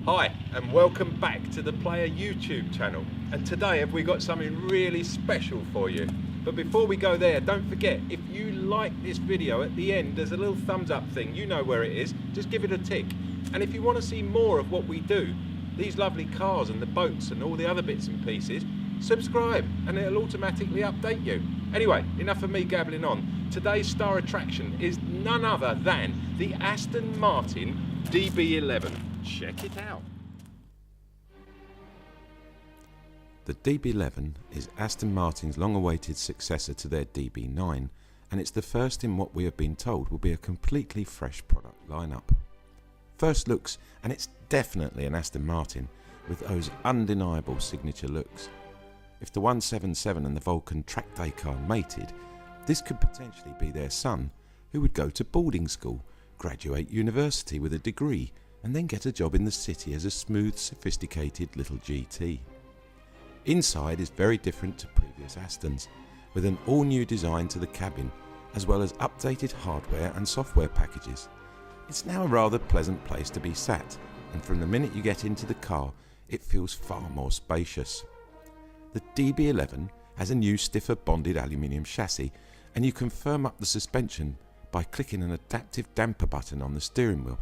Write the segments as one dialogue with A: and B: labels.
A: Hi and welcome back to the Player YouTube channel, and today have we got something really special for you. But before we go there, don't forget, if you like this video, at the end there's a little thumbs up thing, you know where it is, just give it a tick. And if you want to see more of what we do, these lovely cars and the boats and all the other bits and pieces, subscribe and it'll automatically update you. Anyway, enough of me gabbling on. Today's star attraction is none other than the Aston Martin DB11. Check it out.
B: The DB11 is Aston Martin's long-awaited successor to their DB9, and it's the first in what we have been told will be a completely fresh product lineup. First looks, and it's definitely an Aston Martin with those undeniable signature looks. If the 177 and the Vulcan track day car mated, this could potentially be their son, who would go to boarding school, graduate university with a degree, and then get a job in the city as a smooth, sophisticated little GT. Inside is very different to previous Astons, with an all-new design to the cabin, as well as updated hardware and software packages. It's now a rather pleasant place to be sat, and from the minute you get into the car, it feels far more spacious. The DB11 has a new stiffer bonded aluminium chassis, and you can firm up the suspension by clicking an adaptive damper button on the steering wheel.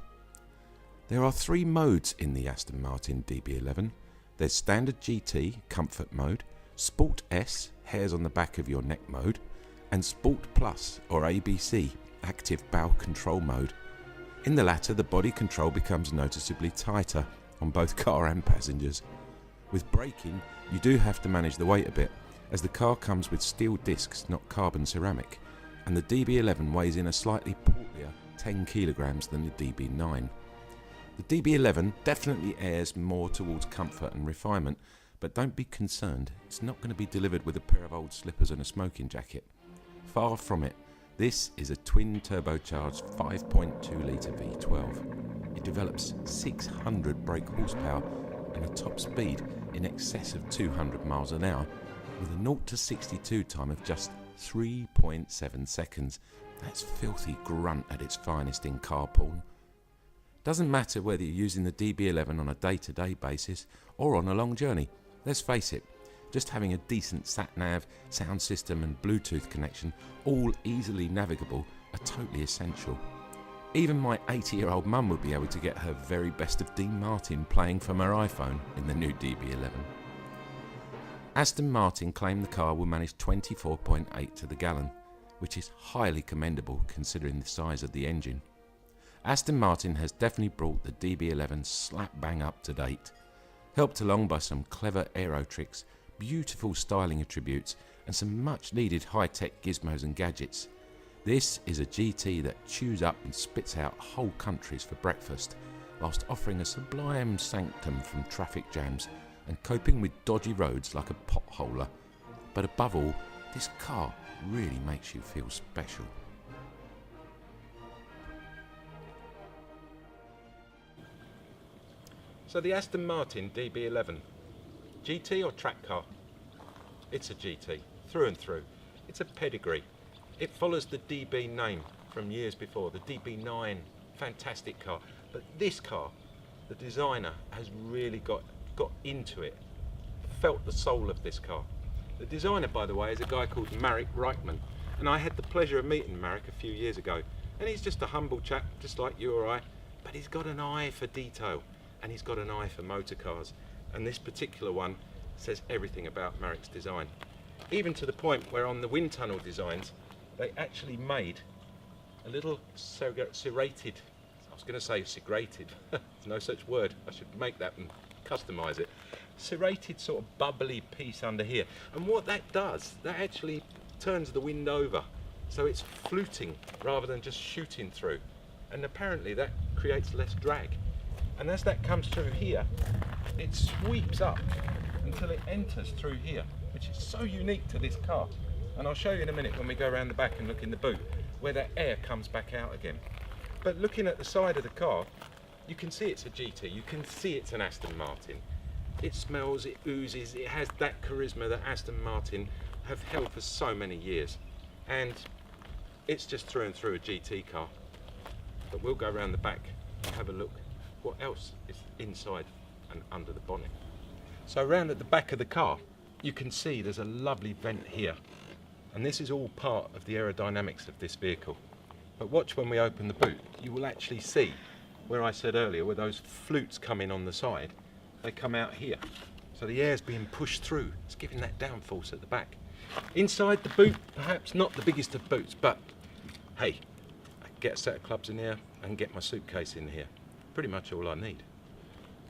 B: There are 3 modes in the Aston Martin DB11. There's Standard GT, Comfort Mode, Sport S, Hairs on the Back of Your Neck Mode, and Sport Plus, or ABC, Active Bow Control Mode. In the latter, the body control becomes noticeably tighter on both car and passengers. With braking, you do have to manage the weight a bit, as the car comes with steel discs, not carbon ceramic, and the DB11 weighs in a slightly portlier 10 kilograms than the DB9. The DB11 definitely airs more towards comfort and refinement, but don't be concerned, it's not going to be delivered with a pair of old slippers and a smoking jacket. Far from it. This is a twin turbocharged 5.2 litre V12. It develops 600 brake horsepower and a top speed in excess of 200 miles an hour, with a 0 to 62 time of just 3.7 seconds. That's filthy grunt at its finest in car porn. Doesn't matter whether you're using the DB11 on a day-to-day basis or on a long journey. Let's face it, just having a decent sat-nav, sound system and Bluetooth connection, all easily navigable, are totally essential. Even my 80-year-old mum would be able to get her very best of Dean Martin playing from her iPhone in the new DB11. Aston Martin claim the car will manage 24.8 to the gallon, which is highly commendable considering the size of the engine. Aston Martin has definitely brought the DB11 slap bang up to date, helped along by some clever aero tricks, beautiful styling attributes and some much needed high-tech gizmos and gadgets. This is a GT that chews up and spits out whole countries for breakfast, whilst offering a sublime sanctum from traffic jams and coping with dodgy roads like a potholer. But above all, this car really makes you feel special.
A: So the Aston Martin DB11, GT or track car? It's a GT, through and through. It's a pedigree. It follows the DB name from years before, the DB9, fantastic car. But this car, the designer has really got into it, felt the soul of this car. The designer, by the way, is a guy called Marek Reichman, and I had the pleasure of meeting Marek a few years ago. And he's just a humble chap, just like you or I, but he's got an eye for detail. And he's got an eye for motor cars, and this particular one says everything about Marek's design, even to the point where on the wind tunnel designs they actually made a little serrated, I was going to say segregated, there's no such word, I should make that and customize it, serrated sort of bubbly piece under here. And what that does, that actually turns the wind over, so it's fluting rather than just shooting through, and apparently that creates less drag. And as that comes through here, it sweeps up until it enters through here, which is so unique to this car. And I'll show you in a minute when we go around the back and look in the boot, where that air comes back out again. But looking at the side of the car, you can see it's a GT, you can see it's an Aston Martin. It smells, it oozes, it has that charisma that Aston Martin have held for so many years. And it's just through and through a GT car. But we'll go around the back and have a look what else is inside and under the bonnet. So around at the back of the car, you can see there's a lovely vent here. And this is all part of the aerodynamics of this vehicle. But watch when we open the boot, you will actually see where I said earlier, where those flutes come in on the side, they come out here. So the air's being pushed through. It's giving that downforce at the back. Inside the boot, perhaps not the biggest of boots, but hey, I can get a set of clubs in here and get my suitcase in here. Pretty much all I need.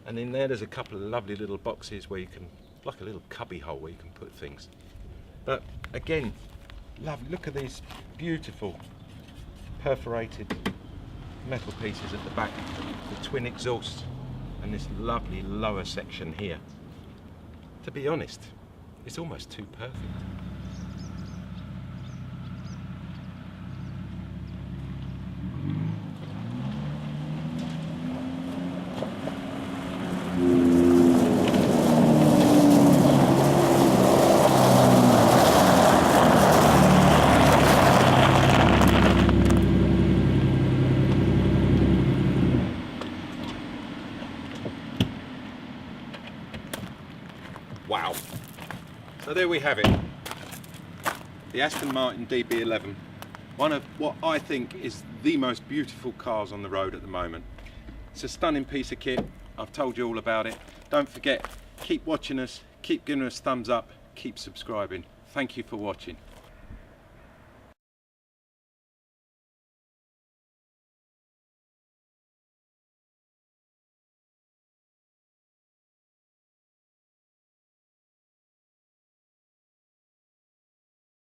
A: And in there's a couple of lovely little boxes where you can, like a little cubby hole where you can put things. But again, lovely, look at these beautiful perforated metal pieces at the back, the twin exhausts, and this lovely lower section here. To be honest, it's almost too perfect. Wow. So there we have it. The Aston Martin DB11. One of what I think is the most beautiful cars on the road at the moment. It's a stunning piece of kit. I've told you all about it. Don't forget, keep watching us, keep giving us thumbs up, keep subscribing. Thank you for watching.